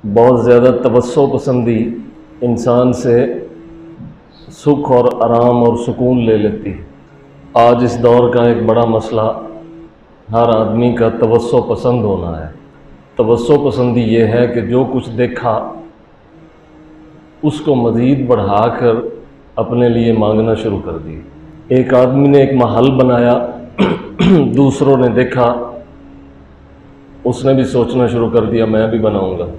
बहुत ज़्यादा तवस्सो पसंदी इंसान से सुख और आराम और सुकून ले लेती है। आज इस दौर का एक बड़ा मसला हर आदमी का तवस्सो पसंद होना है। तवस्सो पसंदी ये है कि जो कुछ देखा उसको मज़ीद बढ़ाकर अपने लिए मांगना शुरू कर दिया। एक आदमी ने एक महल बनाया, दूसरों ने देखा, उसने भी सोचना शुरू कर दिया मैं भी बनाऊंगा।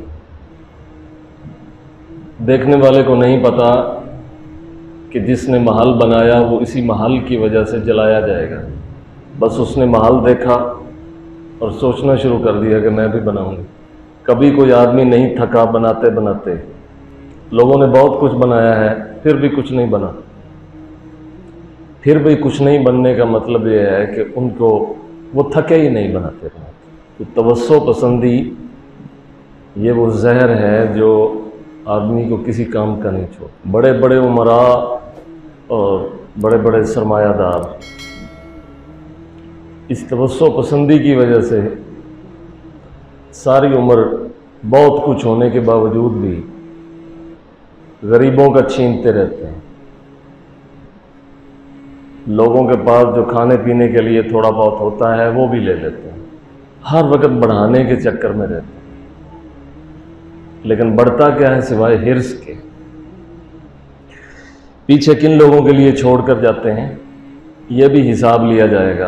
देखने वाले को नहीं पता कि जिसने महल बनाया वो इसी महल की वजह से जलाया जाएगा। बस उसने महल देखा और सोचना शुरू कर दिया कि मैं भी बनाऊंगा। कभी कोई आदमी नहीं थका बनाते बनाते। लोगों ने बहुत कुछ बनाया है फिर भी कुछ नहीं बना। फिर भी कुछ नहीं बनने का मतलब ये है कि उनको वो थके ही नहीं बनाते। तो तवस्सो पसंदी ये वो जहर है जो आदमी को किसी काम का नहीं छोड़। बड़े बड़े उमरा और बड़े बड़े सरमायादार इस तवस्सो पसंदी की वजह से सारी उम्र बहुत कुछ होने के बावजूद भी गरीबों का छीनते रहते हैं। लोगों के पास जो खाने पीने के लिए थोड़ा बहुत होता है वो भी ले लेते हैं। हर वक्त बढ़ाने के चक्कर में रहते हैं। लेकिन बढ़ता क्या है सिवाय हिर्स के? पीछे किन लोगों के लिए छोड़ कर जाते हैं यह भी हिसाब लिया जाएगा।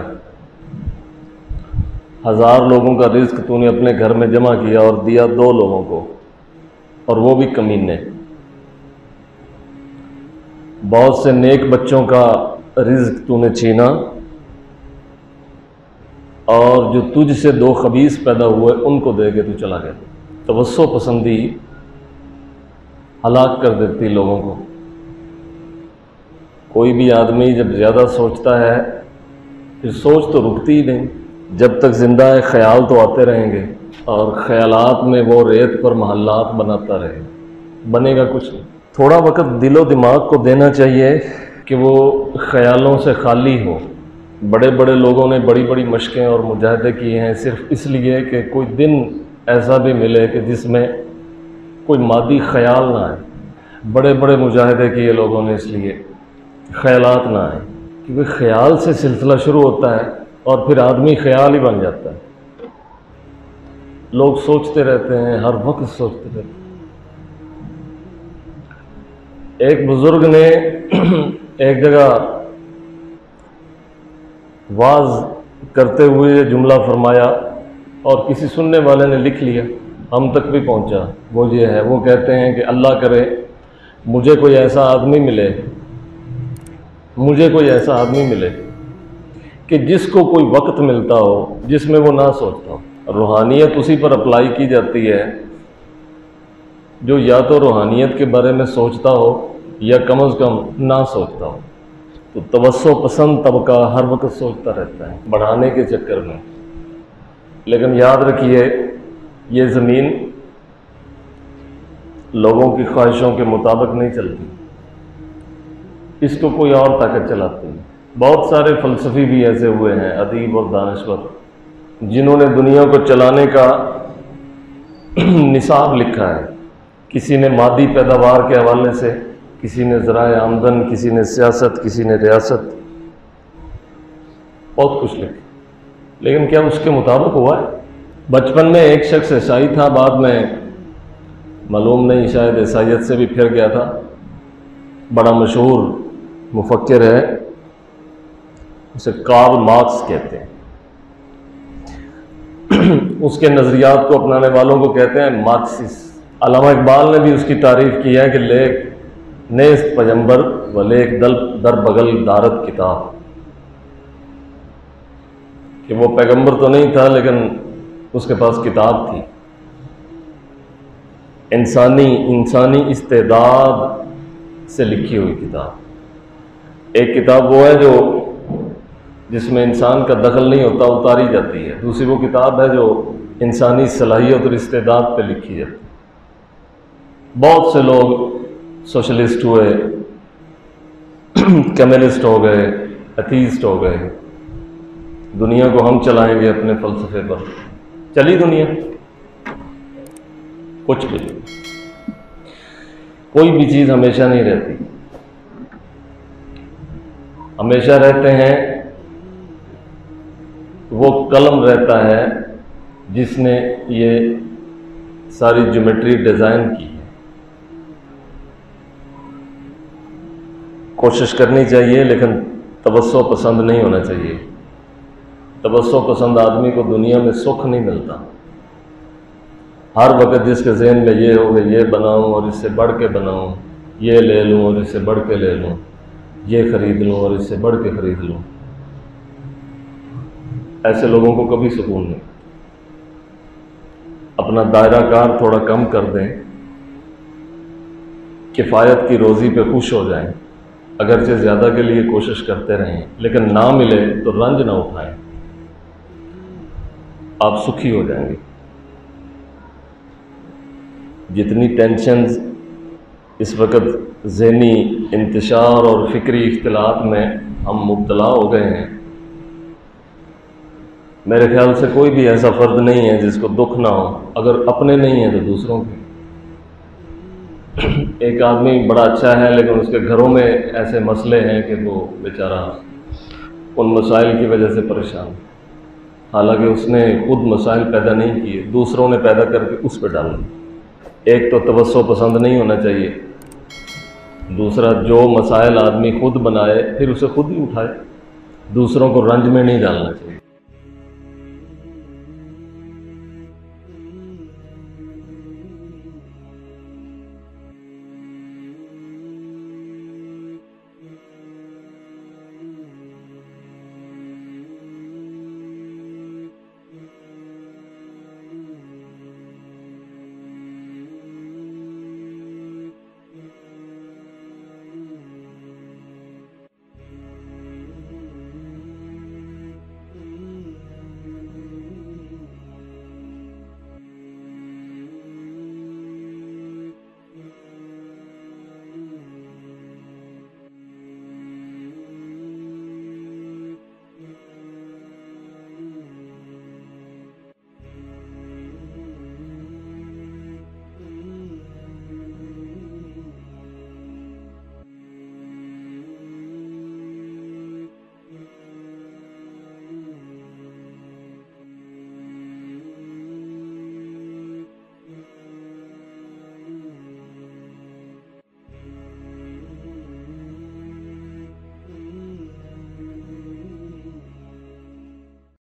1000 लोगों का रिस्क तूने अपने घर में जमा किया और दिया 2 लोगों को, और वो भी कमीने। बहुत से नेक बच्चों का रिज्क तूने छीना और जो तुझसे 2 खबीस पैदा हुए उनको दे के तू चला गया। तवस्सो पसंदी हलाक कर देती लोगों को। कोई भी आदमी जब ज़्यादा सोचता है फिर सोच तो रुकती ही नहीं। जब तक ज़िंदा है ख्याल तो आते रहेंगे और ख्यालात में वो रेत पर महल्लात बनाता रहे, बनेगा कुछ नहीं। थोड़ा वक्त दिलो दिमाग को देना चाहिए कि वो ख़यालों से खाली हो। बड़े बड़े लोगों ने बड़ी बड़ी मशक़ें और मुजाहिदे किए हैं सिर्फ इसलिए कि कोई दिन ऐसा भी मिले कि जिसमें कोई मादी ख़याल ना आए। बड़े बड़े मुजाहिदे किए लोगों ने इसलिए ख़यालात ना आए, क्योंकि ख़याल से सिलसिला शुरू होता है और फिर आदमी ख़याल ही बन जाता है। लोग सोचते रहते हैं, हर वक्त सोचते रहते हैं। एक बुज़ुर्ग ने एक जगह वाज करते हुए जुमला फरमाया और किसी सुनने वाले ने लिख लिया, हम तक भी पहुंचा। वो ये है, वो कहते हैं कि अल्लाह करे मुझे कोई ऐसा आदमी मिले, मुझे कोई ऐसा आदमी मिले कि जिसको कोई वक्त मिलता हो जिसमें वो ना सोचता हो। रूहानियत उसी पर अप्लाई की जाती है जो या तो रूहानियत के बारे में सोचता हो या कम अज़ कम ना सोचता हो। तो तवस्सो पसंद तबका हर वक्त सोचता रहता है बढ़ाने के चक्कर में। लेकिन याद रखिए ये ज़मीन लोगों की ख्वाहिशों के मुताबिक नहीं चलती, इसको कोई और ताकत चलाती है। बहुत सारे फ़लसफ़ी भी ऐसे हुए हैं, अदीब और दानश्वर, जिन्होंने दुनिया को चलाने का निसाब लिखा है। किसी ने मादी पैदावार के हवाले से, किसी ने ज़राए आमदन, किसी ने सियासत, किसी ने रियासत, बहुत कुछ लिखा। लेकिन क्या उसके मुताबिक हुआ है? बचपन में एक शख्स ईसाई था, बाद में मालूम नहीं शायद ईसाइयत से भी फिर गया था। बड़ा मशहूर मुफक्किर है, उसे कार्ल मार्क्स कहते हैं। उसके नज़रियात को अपनाने वालों को कहते हैं मार्क्सिस्ट। अल्लामा इकबाल ने भी उसकी तारीफ़ की है कि लेक नेस्त पैगंबर व लेक दर बगल दारत किताब, कि वो पैगंबर तो नहीं था लेकिन उसके पास किताब थी। इंसानी इस्तेदाद से लिखी हुई किताब। एक किताब वो है जो जिसमें इंसान का दखल नहीं होता, उतारी जाती है। दूसरी वो किताब है जो इंसानी सलाहियत और इस्तेदाद पे लिखी जाती है। बहुत से लोग सोशलिस्ट हुए, कम्युनिस्ट हो गए, एथीस्ट हो गए। दुनिया को हम चलाएंगे अपने फ़लसफ़े पर। चली दुनिया, कुछ भी नहीं। कोई भी चीज़ हमेशा नहीं रहती। हमेशा रहते हैं वो कलम रहता है जिसने ये सारी ज्योमेट्री डिज़ाइन की है। कोशिश करनी चाहिए, लेकिन तबस्सो पसंद नहीं होना चाहिए। तबस्सो पसंद आदमी को दुनिया में सुख नहीं मिलता। हर वक्त जिसके ज़हन में ये हो कि ये बनाऊं और इससे बढ़ के बनाऊं, ये ले लूं और इससे बढ़ के ले लूं, ये खरीद लूं और इससे बढ़ के खरीद लूं, ऐसे लोगों को कभी सुकून नहीं। अपना दायरा कार थोड़ा कम कर दें, किफ़ायत की रोज़ी पे खुश हो जाएं, अगरचे ज़्यादा के लिए कोशिश करते रहें, लेकिन ना मिले तो रंज ना उठाएं, आप सुखी हो जाएंगे। जितनी टेंशन्स इस वक्त ज़हनी इंतशार और फ़िक्री इख्तिलात में हम मुब्तला हो गए हैं, मेरे ख्याल से कोई भी ऐसा फ़र्द नहीं है जिसको दुख ना हो, अगर अपने नहीं है तो दूसरों के। एक आदमी बड़ा अच्छा है लेकिन उसके घरों में ऐसे मसले हैं कि वो बेचारा उन मसाइल की वजह से परेशान, हालांकि उसने खुद मसाइल पैदा नहीं किए, दूसरों ने पैदा करके उस पर डाल दिए। एक तो तवस्सो पसंद नहीं होना चाहिए, दूसरा जो मसाइल आदमी खुद बनाए फिर उसे खुद ही उठाए, दूसरों को रंज में नहीं डालना चाहिए।